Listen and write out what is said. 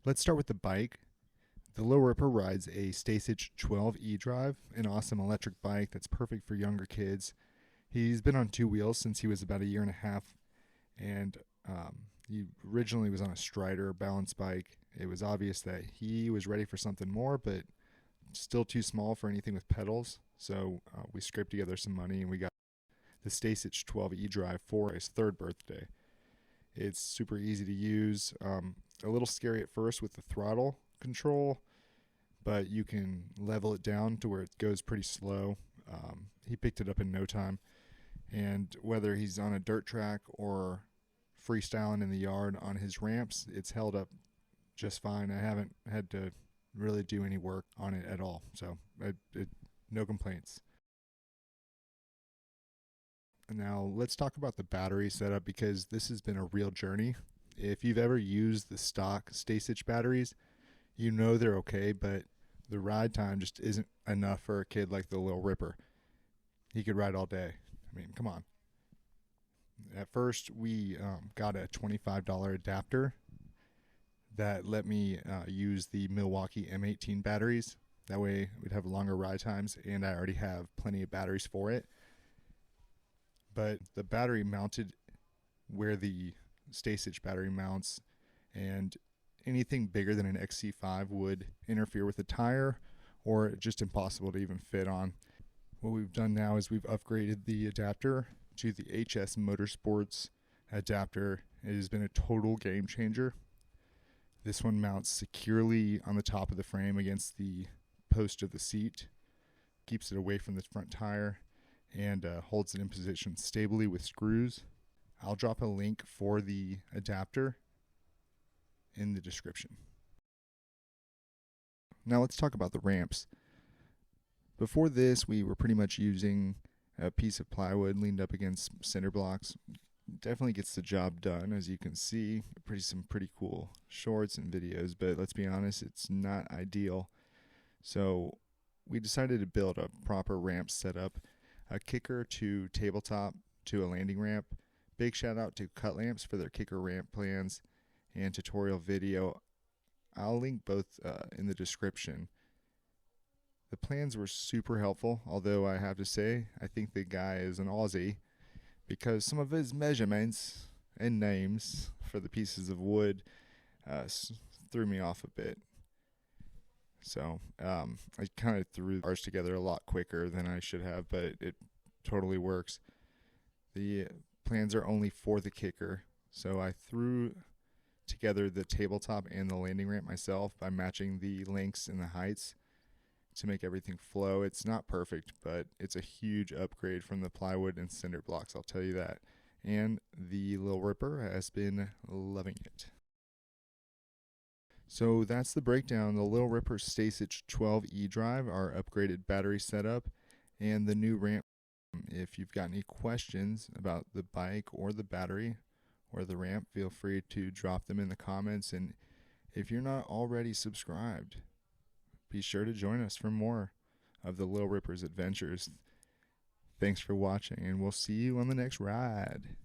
Let's start with the bike. The Lil Ripper rides a Stacyc 12 e-drive, an awesome electric bike that's perfect for younger kids. He's been on two wheels since he was about a year and a half, and he originally was on a Strider balance bike. It was obvious that he was ready for something more, but still too small for anything with pedals. So we scraped together some money and we got the Stacyc 12 e-drive for his third birthday. It's super easy to use, a little scary at first with the throttle control, but you can level it down to where it goes pretty slow. He picked it up in no time, and whether he's on a dirt track or freestyling in the yard on his ramps, it's held up just fine. I haven't had to really do any work on it at all, so no complaints. Now let's talk about the battery setup, because this has been a real journey. If you've ever used the stock Stacyc batteries, you know they're okay, but the ride time just isn't enough for a kid like the Lil Ripper. He could ride all day. I mean, come on. At first, we got a $25 adapter that let me use the Milwaukee M18 batteries. That way, we'd have longer ride times, and I already have plenty of batteries for it. But the battery mounted where the Stacyc battery mounts, and anything bigger than an XC5 would interfere with the tire, or just impossible to even fit on. What we've done now is we've upgraded the adapter to the HS Motorsports adapter. It has been a total game changer. This one mounts securely on the top of the frame against the post of the seat, keeps it away from the front tire, and holds it in position stably with screws. I'll drop a link for the adapter in the description. Now let's talk about the ramps. Before this, we were pretty much using a piece of plywood leaned up against cinder blocks. Definitely gets the job done, as you can see. Some pretty cool shorts and videos, but let's be honest, it's not ideal. So we decided to build a proper ramp setup, a kicker to tabletop to a landing ramp. Big shout out to Cut Lamps for their kicker ramp plans and tutorial video. I'll link both in the description. The plans were super helpful, although I have to say, I think the guy is an Aussie, because some of his measurements and names for the pieces of wood threw me off a bit. So I kind of threw ours together a lot quicker than I should have, but it totally works. The plans are only for the kicker, so I threw together the tabletop and the landing ramp myself by matching the lengths and the heights to make everything flow. It's not perfect, but it's a huge upgrade from the plywood and cinder blocks, I'll tell you that. And the Lil Ripper has been loving it. So that's the breakdown. The Lil Ripper Stacyc 12 e-drive, our upgraded battery setup, and the new ramp. If you've got any questions about the bike or the battery or the ramp, feel free to drop them in the comments. And if you're not already subscribed, be sure to join us for more of the Lil Ripper's adventures. Thanks for watching, and we'll see you on the next ride.